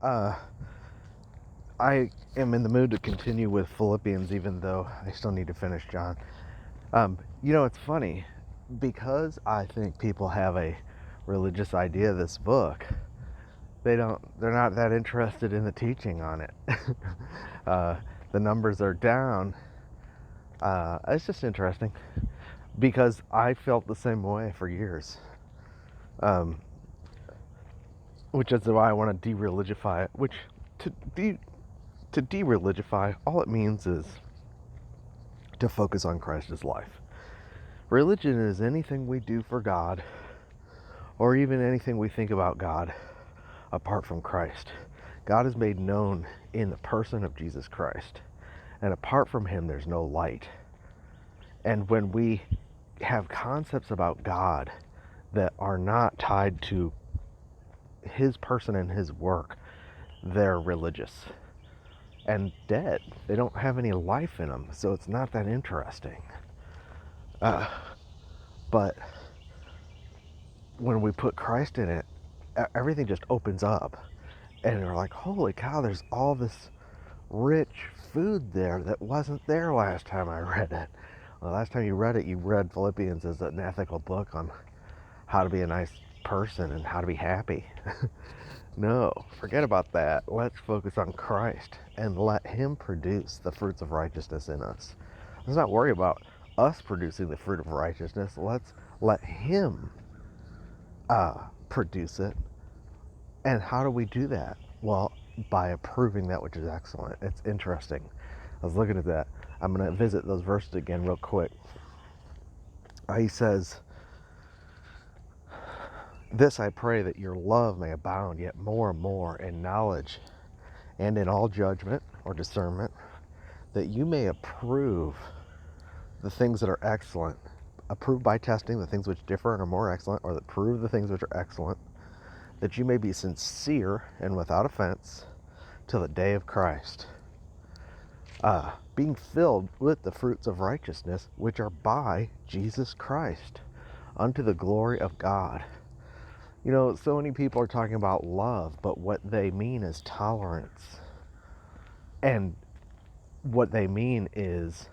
Uh, I am in the mood to continue with Philippians, even though I still need to finish John. It's funny because I think people have a religious idea of this book. They're not that interested in the teaching on it. uh, the numbers are down. It's just interesting because I felt the same way for years. Um, which is why I want to de-religify it. Which to de-religify, all it means is to focus on Christ's life. Religion is anything we do for God, or even anything we think about God apart from Christ. God is made known in the person of Jesus Christ, and apart from him there's no light. And when we have concepts about God that are not tied to his person and his work, they're religious and dead. They don't have any life in them, so it's not that interesting. But when we put Christ in it, everything just opens up, and you're like, holy cow, there's all this rich food there that wasn't there last time I read it. Well, last time you read Philippians as an ethical book on how to be a nice person and how to be happy. No, forget about that. Let's focus on Christ and let him produce the fruits of righteousness in us. Let's not worry about us producing the fruit of righteousness. Let's let him produce it. And how do we do that? Well, by approving that which is excellent. It's interesting. I was looking at that. I'm going to visit those verses again real quick. He says, "This I pray, that your love may abound yet more and more in knowledge and in all judgment," or discernment, "that you may approve the things that are excellent." Approve by testing the things which differ and are more excellent, or that prove the things which are excellent, "that you may be sincere and without offense till the day of Christ, being filled with the fruits of righteousness, which are by Jesus Christ, unto the glory of God." So many people are talking about love, but what they mean is tolerance. And what they mean is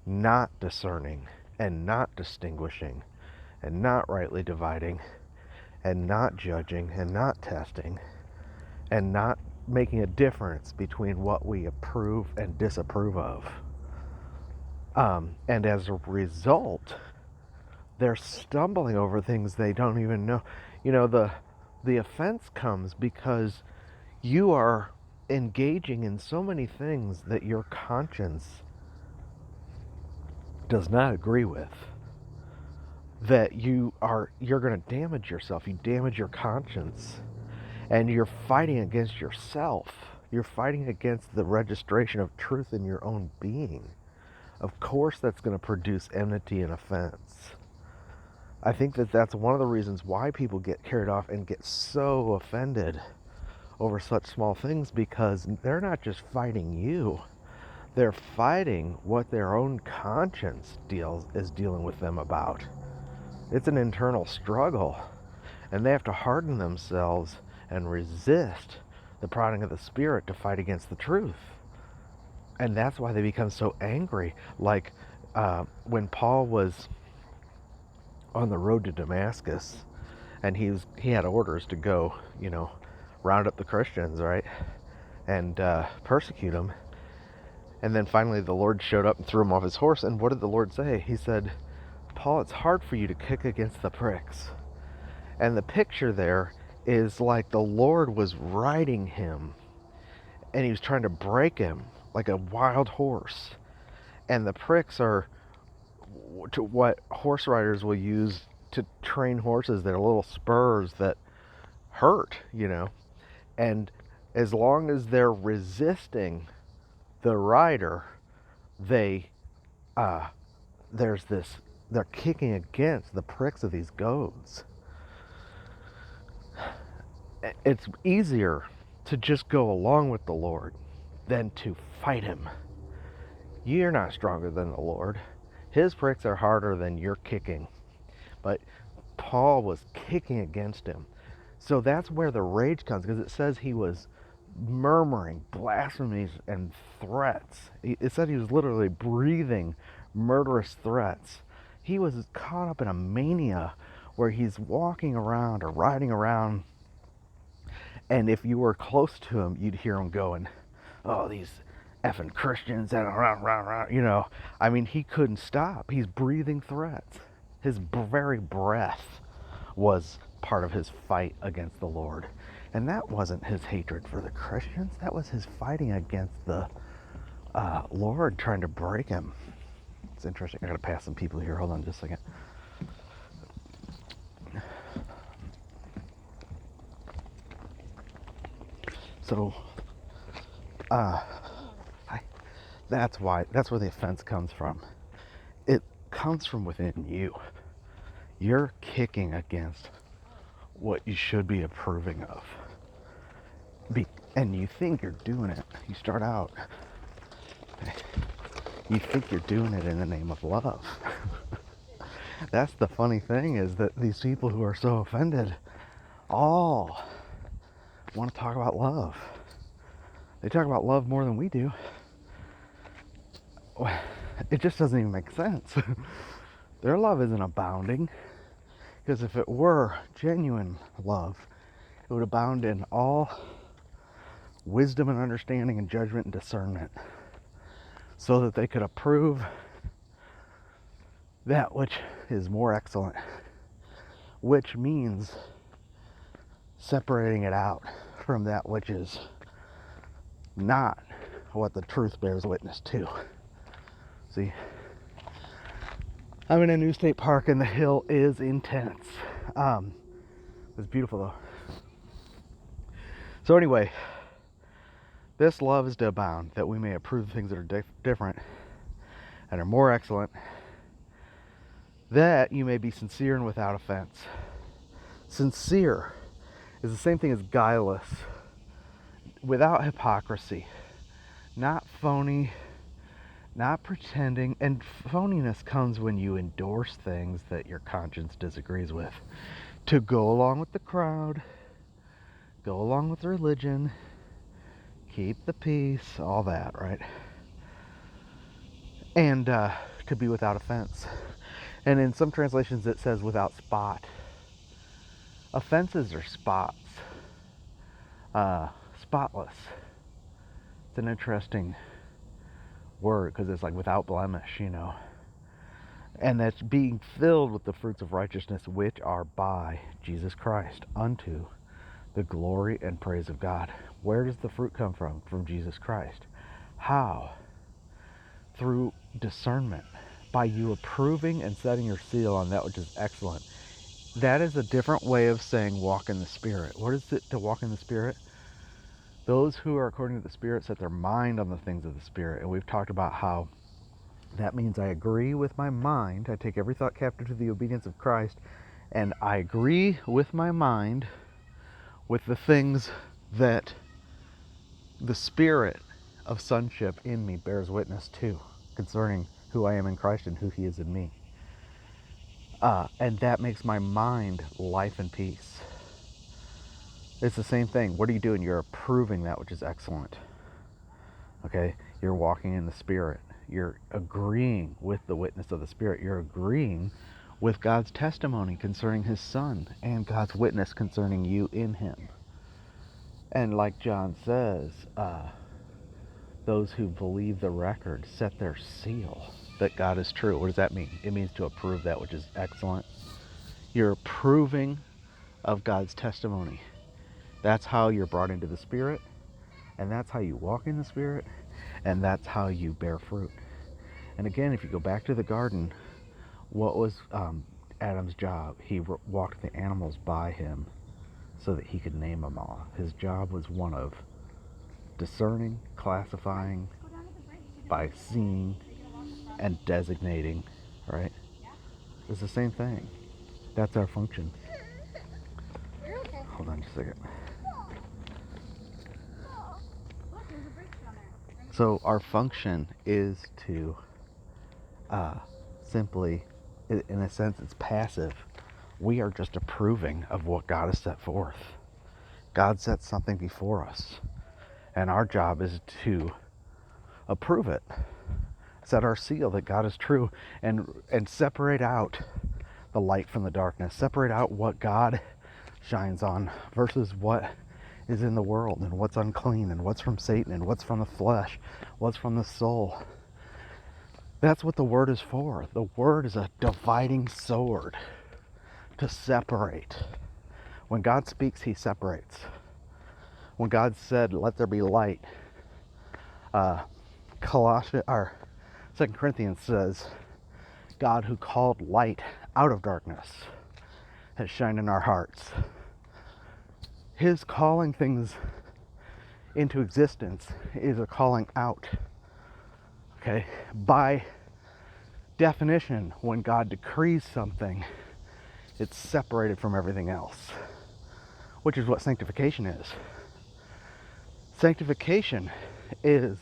not discerning and not distinguishing and not rightly dividing and not judging and not testing and not making a difference between what we approve and disapprove of. And as a result, they're stumbling over things they don't even know. The offense comes because you are engaging in so many things that your conscience does not agree with, that you're going to damage yourself. You damage your conscience, and you're fighting against yourself. You're fighting against the registration of truth in your own being. Of course that's going to produce enmity and offense. I think that's one of the reasons why people get carried off and get so offended over such small things, because they're not just fighting you. They're fighting what their own conscience is dealing with them about. It's an internal struggle, and they have to harden themselves and resist the prodding of the Spirit to fight against the truth. And that's why they become so angry. Like when Paul was on the road to Damascus, and he had orders to go, round up the Christians, right, and persecute them. And then finally the Lord showed up and threw him off his horse. And what did the Lord say? He said, "Paul, it's hard for you to kick against the pricks." And the picture there is like the Lord was riding him, and he was trying to break him like a wild horse. And the pricks are what horse riders will use to train horses. They're little spurs that hurt, And as long as they're resisting the rider, they're kicking against the pricks of these goads. It's easier to just go along with the Lord than to fight him. You're not stronger than the Lord. His pricks are harder than your kicking. But Paul was kicking against him. So that's where the rage comes, because it says he was murmuring, blasphemies, and threats. It said he was literally breathing murderous threats. He was caught up in a mania where he's walking around or riding around, and if you were close to him, you'd hear him going, "Oh, these effing Christians," and I mean, he couldn't stop. He's breathing threats. His very breath was part of his fight against the Lord. And that wasn't his hatred for the Christians. That was his fighting against the Lord, trying to break him. It's interesting. I gotta pass some people here. Hold on just a second. So, that's where the offense comes from. It comes from within you. You're kicking against what you should be approving of. And you think you're doing it. You start out, you think you're doing it in the name of love. That's the funny thing, is that these people who are so offended all want to talk about love. They talk about love more than we do. It just doesn't even make sense. Their love isn't abounding, because if it were genuine love, it would abound in all wisdom and understanding and judgment and discernment, so that they could approve that which is more excellent, which means separating it out from that which is not what the truth bears witness to. See, I'm in a new state park and the hill is intense. It's beautiful though. So anyway, this love is to abound, that we may approve the things that are different and are more excellent, that you may be sincere and without offense. Sincere is the same thing as guileless, without hypocrisy, not phony, not pretending. And phoniness comes when you endorse things that your conscience disagrees with, to go along with the crowd, go along with religion, keep the peace, all that, right? And to be without offense. And in some translations it says without spot. Offenses are spots. Spotless. It's an interesting word, because it's like without blemish, And that's being filled with the fruits of righteousness, which are by Jesus Christ, unto the glory and praise of God. Where does the fruit come from? From Jesus Christ. How? Through discernment, by you approving and setting your seal on that which is excellent. That is a different way of saying walk in the Spirit. What is it to walk in the Spirit? Those who are according to the Spirit set their mind on the things of the Spirit. And we've talked about how that means I agree with my mind. I take every thought captive to the obedience of Christ, and I agree with my mind with the things that the Spirit of sonship in me bears witness to, concerning who I am in Christ and who He is in me. And that makes my mind life and peace. It's the same thing. What are you doing? You're approving that which is excellent. Okay? You're walking in the Spirit. You're agreeing with the witness of the Spirit. You're agreeing with God's testimony concerning His Son, and God's witness concerning you in Him. And like John says, those who believe the record set their seal that God is true. What does that mean? It means to approve that which is excellent. You're approving of God's testimony. That's how you're brought into the Spirit, and that's how you walk in the Spirit, and that's how you bear fruit. And again, if you go back to the garden, what was Adam's job? He walked the animals by him so that he could name them all. His job was one of discerning, classifying, by seeing, and designating, right? It's the same thing. That's our function. Hold on just a second. So our function is to simply, in a sense, it's passive. We are just approving of what God has set forth. God sets something before us, And our job is to approve it, set our seal that God is true, and separate out the light from the darkness, separate out what God shines on versus what is in the world, and what's unclean, and what's from Satan, and what's from the flesh, what's from the soul. That's what the word is for. The word is a dividing sword to separate. When God speaks, he separates. When God said, let there be light, Colossians, or 2 Corinthians says, God who called light out of darkness has shined in our hearts. His calling things into existence is a calling out. Okay? By definition, when God decrees something, it's separated from everything else, which is what sanctification is. Sanctification is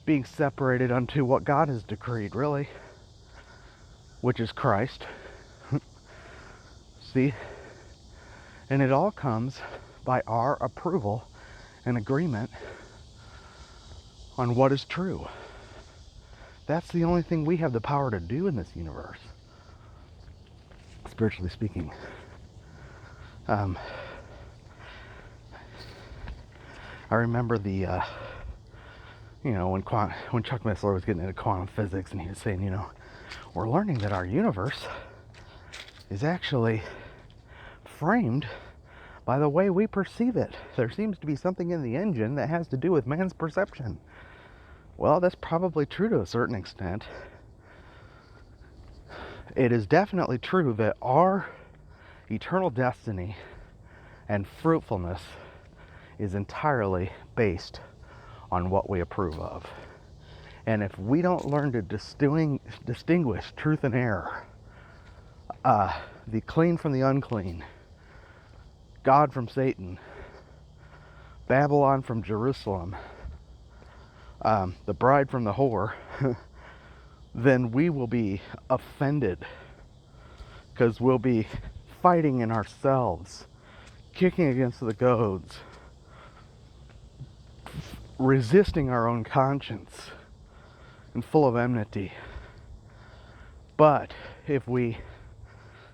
being separated unto what God has decreed, really, which is Christ. See? And it all comes by our approval and agreement on what is true. That's the only thing we have the power to do in this universe, spiritually speaking. I remember when Chuck Missler was getting into quantum physics, and he was saying, we're learning that our universe is actually framed by the way we perceive it. There seems to be something in the engine that has to do with man's perception. Well, that's probably true to a certain extent. It is definitely true that our eternal destiny and fruitfulness is entirely based on what we approve of. And if we don't learn to distinguish truth and error, the clean from the unclean, God from Satan, Babylon from Jerusalem, the bride from the whore, then we will be offended, because we'll be fighting in ourselves, kicking against the goads, resisting our own conscience, and full of enmity. But if we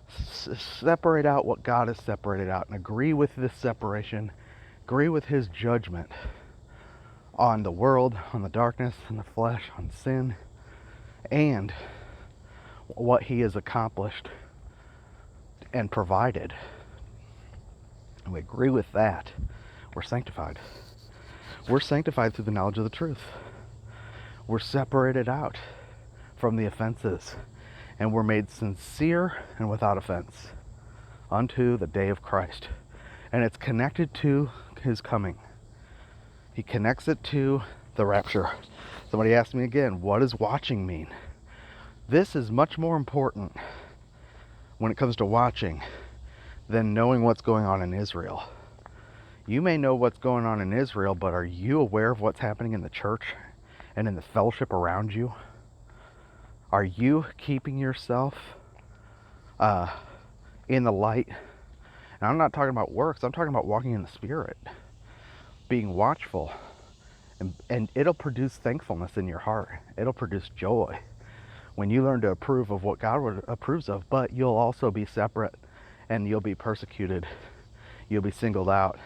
separate out what God has separated out and agree with this separation, agree with his judgment on the world, on the darkness, on the flesh, on sin, and what he has accomplished and provided, and we agree with that, we're sanctified. We're sanctified through the knowledge of the truth. We're separated out from the offenses, and we're made sincere and without offense unto the day of Christ. And it's connected to his coming. He connects it to the rapture. Somebody asked me again, what does watching mean? This is much more important when it comes to watching than knowing what's going on in Israel. You may know what's going on in Israel, but are you aware of what's happening in the church and in the fellowship around you? Are you keeping yourself in the light? And I'm not talking about works. I'm talking about walking in the Spirit, being watchful, and it'll produce thankfulness in your heart. It'll produce joy when you learn to approve of what God approves of. But you'll also be separate, and you'll be persecuted. You'll be singled out.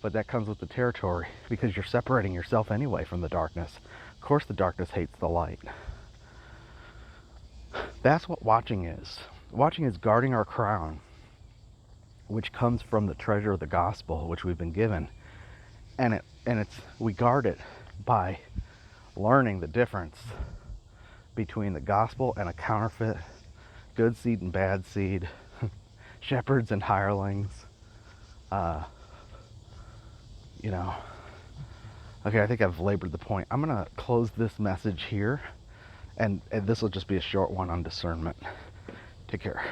But that comes with the territory, because you're separating yourself anyway from the darkness. Of course the darkness hates the light. That's what watching is. Watching is guarding our crown, which comes from the treasure of the gospel, which we've been given. And we guard it by learning the difference between the gospel and a counterfeit, good seed and bad seed, shepherds and hirelings. Okay, I think I've labored the point. I'm going to close this message here, and this will just be a short one on discernment. Take care.